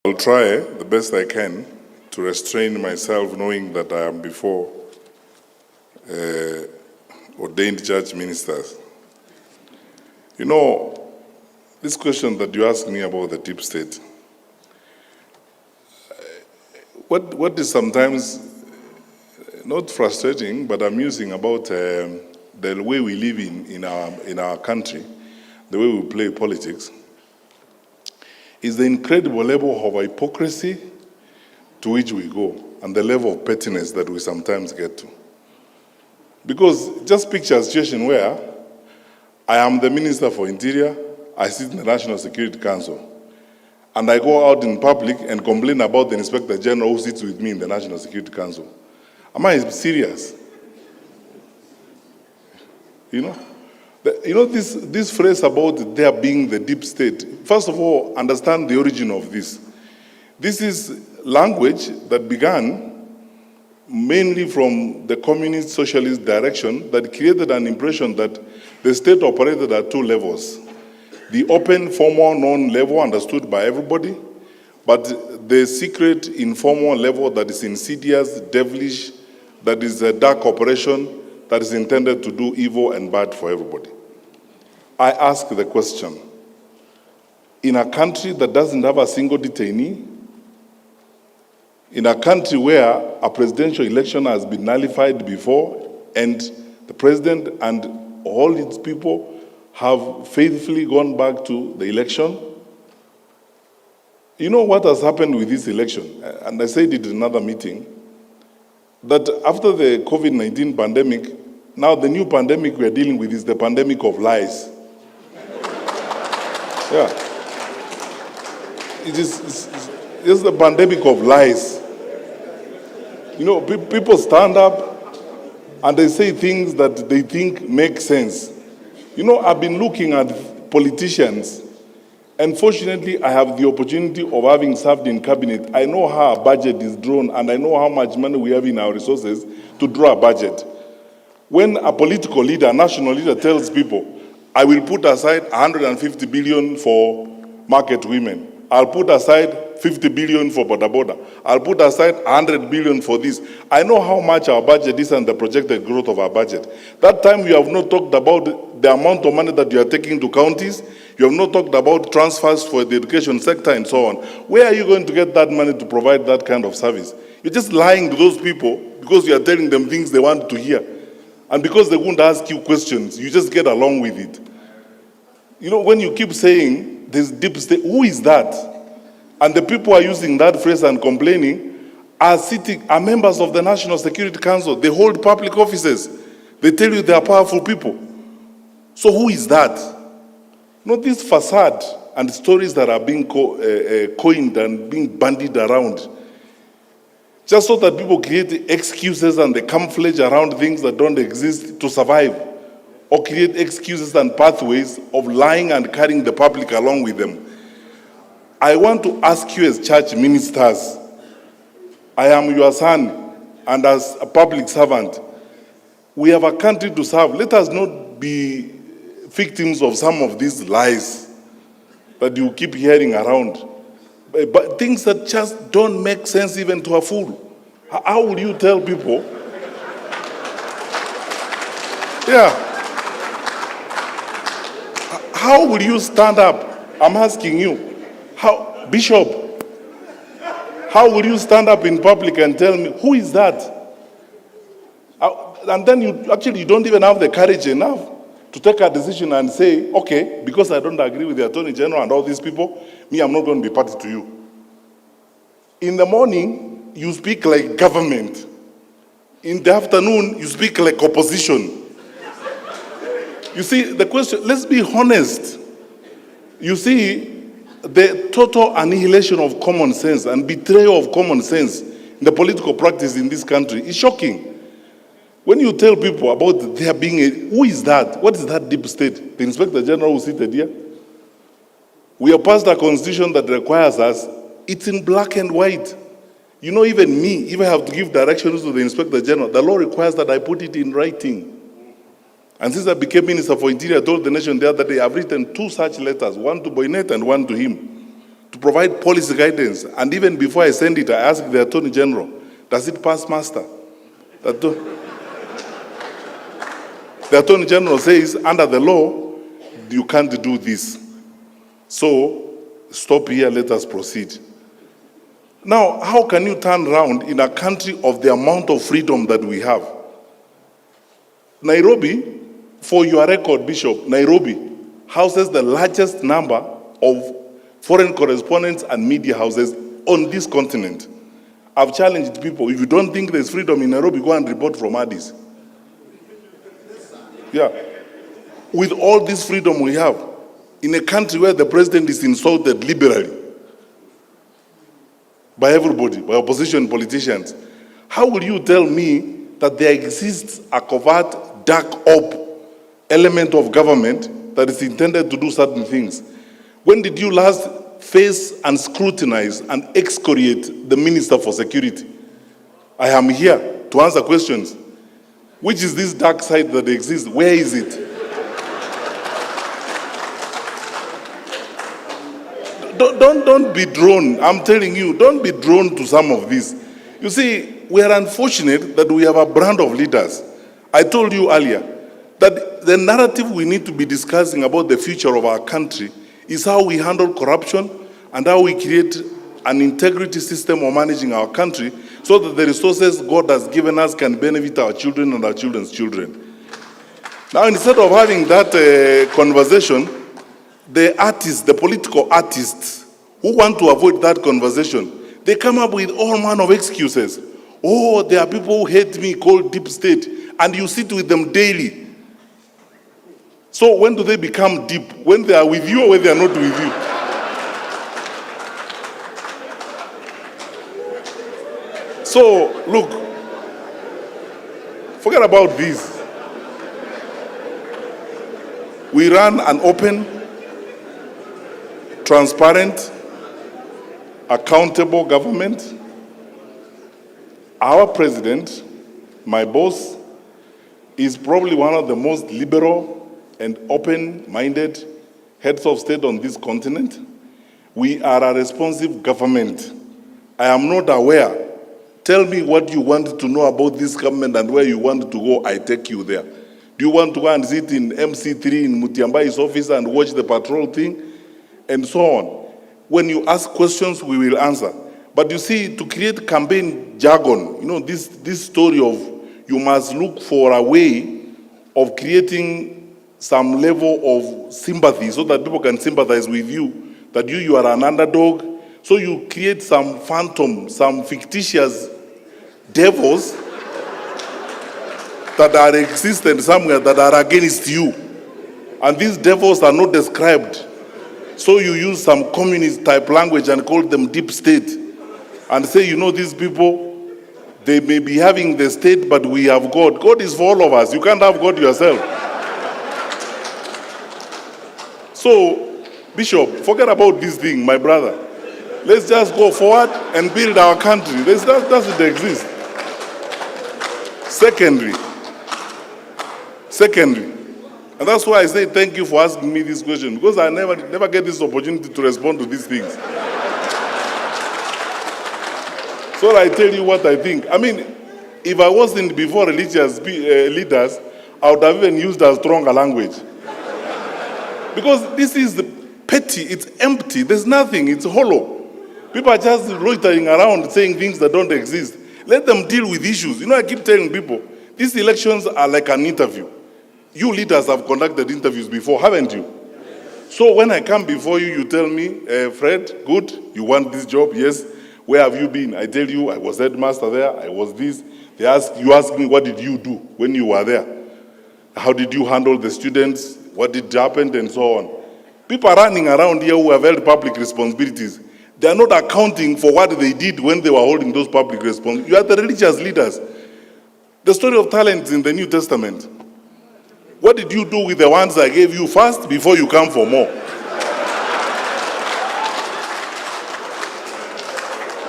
I'll try the best I can to restrain myself, knowing that I am before ordained church ministers. You know, this question that you asked me about the deep state, what is sometimes not frustrating but amusing about the way we live in our country, the way we play politics, is the incredible level of hypocrisy to which we go and the level of pettiness that we sometimes get to. Because just picture a situation where I am the Minister for Interior, I sit in the National Security Council, and I go out in public and complain about the Inspector General who sits with me in the National Security Council. Am I serious? You know? This phrase about there being the deep state, first of all, understand the origin of this. This is language that began mainly from the communist socialist direction that created an impression that the state operated at two levels. The open, formal, known level understood by everybody, but the secret, informal level that is insidious, devilish, that is a dark operation that is intended to do evil and bad for everybody. I ask the question, in a country that doesn't have a single detainee, in a country where a presidential election has been nullified before and the president and all its people have faithfully gone back to the election, you know what has happened with this election? And I said it in another meeting, that after the COVID-19 pandemic, now the new pandemic we are dealing with is the pandemic of lies. Yeah. It's the pandemic of lies. You know, people stand up and they say things that they think make sense. You know, I've been looking at politicians, and fortunately I have the opportunity of having served in cabinet. I know how a budget is drawn, and I know how much money we have in our resources to draw a budget. When a political leader, a national leader tells people, I will put aside 150 billion for market women. I'll put aside 50 billion for boda boda. I'll put aside 100 billion for this. I know how much our budget is and the projected growth of our budget. That time you have not talked about the amount of money that you are taking to counties. You have not talked about transfers for the education sector and so on. Where are you going to get that money to provide that kind of service? You're just lying to those people because you are telling them things they want to hear. And because they won't ask you questions, you just get along with it. You know, when you keep saying this deep state, who is that? And the people who are using that phrase and complaining are members of the National Security Council. They hold public offices. They tell you they are powerful people. So who is that? You know, this facade and stories that are being coined and being bandied around, just so that people create excuses and they camouflage around things that don't exist to survive, or create excuses and pathways of lying and carrying the public along with them. I want to ask you as church ministers, I am your son, and as a public servant, we have a country to serve. Let us not be victims of some of these lies that you keep hearing around. But things that just don't make sense even to a fool. How would you tell people? Yeah. How would you stand up? I'm asking you. How, Bishop, how would you stand up in public and tell me, who is that? And then you don't even have the courage enough to take a decision and say, okay, because I don't agree with the Attorney General and all these people, me, I'm not going to be party to you. In the morning, you speak like government. In the afternoon, you speak like opposition. You see, the question, let's be honest. You see, the total annihilation of common sense and betrayal of common sense in the political practice in this country is shocking. When you tell people about there being who is that? What is that deep state? The Inspector General who seated here? We have passed a constitution that requires us, it's in black and white. You know, even me, if I have to give directions to the Inspector General, the law requires that I put it in writing. And since I became Minister for Interior, I told the nation the other day, I've written 2 such letters, one to Boynet and one to him, to provide policy guidance. And even before I send it, I ask the Attorney General, does it pass muster? The Attorney General says, under the law, you can't do this. So, stop here, let us proceed. Now, how can you turn around in a country of the amount of freedom that we have? Nairobi, for your record, Bishop, Nairobi houses the largest number of foreign correspondents and media houses on this continent. I've challenged people, if you don't think there's freedom in Nairobi, go and report from Addis. Yeah. With all this freedom we have, in a country where the president is insulted liberally by everybody, by opposition politicians, how will you tell me that there exists a covert, dark op element of government that is intended to do certain things? When did you last face and scrutinize and excoriate the Minister for Security? I am here to answer questions. Which is this dark side that exists? Where is it? Don't be drawn. I'm telling you, don't be drawn to some of this. You see, we are unfortunate that we have a brand of leaders. I told you earlier that the narrative we need to be discussing about the future of our country is how we handle corruption and how we create an integrity system of managing our country so that the resources God has given us can benefit our children and our children's children. Now, instead of having that conversation, the artists, the political artists who want to avoid that conversation, they come up with all manner of excuses. Oh, there are people who hate me called deep state, and you sit with them daily. So when do they become deep? When they are with you or when they are not with you? So, look, forget about this. We run an open, transparent, accountable government. Our president, my boss, is probably one of the most liberal and open-minded heads of state on this continent. We are a responsive government. I am not aware. Tell me what you want to know about this government and where you want to go, I take you there. Do you want to go and sit in MC3 in Matiang'i's office and watch the patrol thing? And so on. When you ask questions, we will answer. But you see, to create campaign jargon, this story of you must look for a way of creating some level of sympathy so that people can sympathize with you, that you are an underdog. So you create some phantom, some fictitious devils that are existent somewhere that are against you. And these devils are not described. So you use some communist type language and call them deep state. And say, these people, they may be having the state, but we have God. God is for all of us. You can't have God yourself. So, Bishop, forget about this thing, my brother. Let's just go forward and build our country. That doesn't exist. Secondly, and that's why I say thank you for asking me this question, because I never get this opportunity to respond to these things. So I tell you what I think. I mean, if I wasn't before religious leaders, I would have even used a stronger language. Because this is petty, it's empty, there's nothing, it's hollow. People are just loitering around saying things that don't exist. Let them deal with issues. I keep telling people, these elections are like an interview. You leaders have conducted interviews before, haven't you? So when I come before you, you tell me, Fred, good, you want this job? Yes. Where have you been? I tell you, I was headmaster there, I was this. You ask me, what did you do when you were there? How did you handle the students? What did happen? And so on. People are running around here who have held public responsibilities. They are not accounting for what they did when they were holding those public responsibilities. You are the religious leaders. The story of talents in the New Testament. What did you do with the ones I gave you first before you come for more?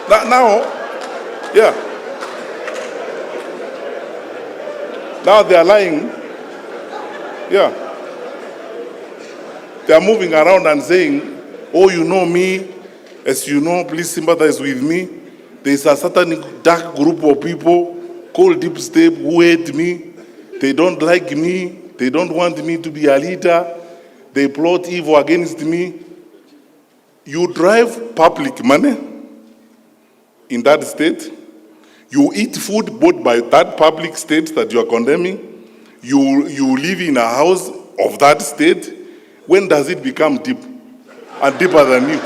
Now, yeah. Now they are lying. Yeah. They are moving around and saying, oh, you know me, As you know, please sympathize with me. There is a certain dark group of people called Deep State who hate me. They don't like me. They don't want me to be a leader. They plot evil against me. You drive public money in that state. You eat food bought by that public state that you are condemning. You live in a house of that state. When does it become deep and deeper than you?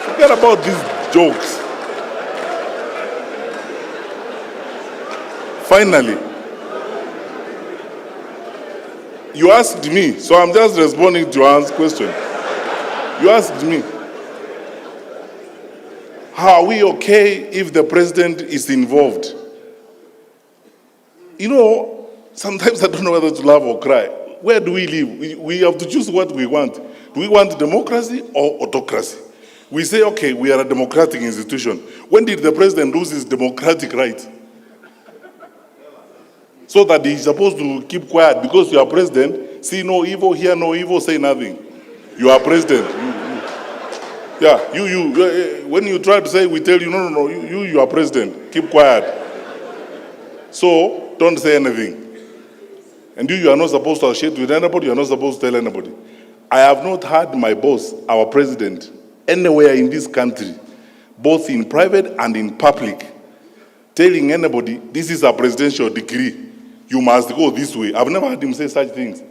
Forget about these jokes. Finally, you asked me, so I'm just responding to your question. You asked me, how are we okay if the president is involved? You know, sometimes I don't know whether to laugh or cry. Where do we live? We have to choose what we want. Do we want democracy or autocracy? We say, okay, we are a democratic institution. When did the president lose his democratic right? So that he's supposed to keep quiet because you are president, see no evil, hear no evil, say nothing. You are president. When you try to say, we tell you, no, you are president, keep quiet. So, don't say anything. And you are not supposed to associate with anybody, you are not supposed to tell anybody. I have not heard my boss, our president, anywhere in this country, both in private and in public, telling anybody, this is a presidential decree, you must go this way. I've never heard him say such things.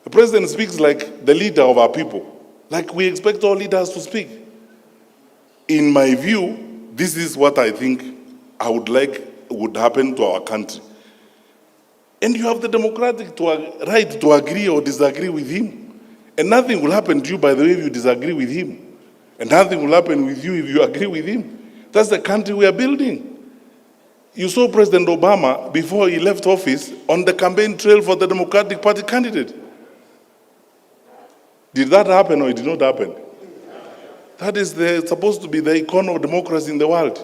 The president speaks like the leader of our people, like we expect all leaders to speak. In my view, this is what I think I would like would happen to our country. And you have the democratic right to agree or disagree with him. And nothing will happen to you, by the way, if you disagree with him. And nothing will happen with you if you agree with him. That's the country we are building. You saw President Obama, before he left office, on the campaign trail for the Democratic Party candidate. Did that happen or it did not happen? That is supposed to be the icon of democracy in the world.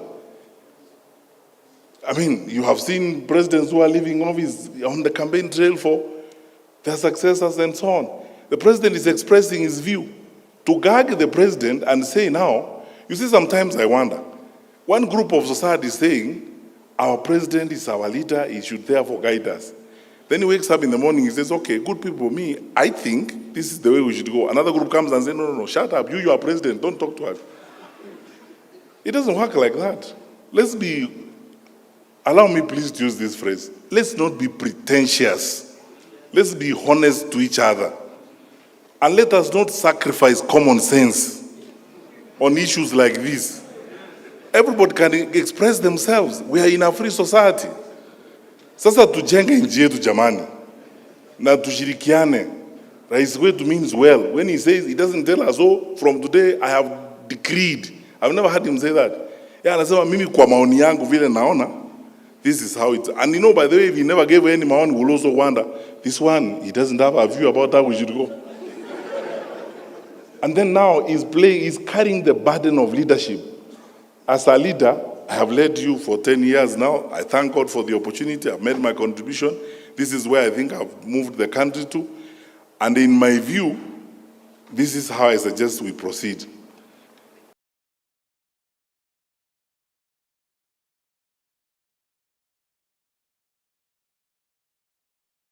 I mean, you have seen presidents who are leaving office on the campaign trail for their successors and so on. The president is expressing his view. To gag the president and say now, you see, sometimes I wonder, one group of society is saying, our president is our leader, he should therefore guide us. Then he wakes up in the morning, he says, okay, good people, me, I think this is the way we should go. Another group comes and says, no, shut up, you are president, don't talk to us. It doesn't work like that. Allow me please to use this phrase, let's not be pretentious. Let's be honest to each other. And let us not sacrifice common sense on issues like this. Everybody can express themselves. We are in a free society. Sasa tujenge nchi yetu jamani. Na tushirikiane. Rais wetu means well. When he says, he doesn't tell us, oh, from today I have decreed. I've never heard him say that. Yeah, anasema mimi kwa maoni yangu vile naona, this is how it's. And you know, by the way, if he never gave any maoni, we'll also wonder, this one, he doesn't have a view about how we should go. And then now he's carrying the burden of leadership. As a leader, I have led you for 10 years now. I thank God for the opportunity. I've made my contribution. This is where I think I've moved the country to. And in my view, this is how I suggest we proceed.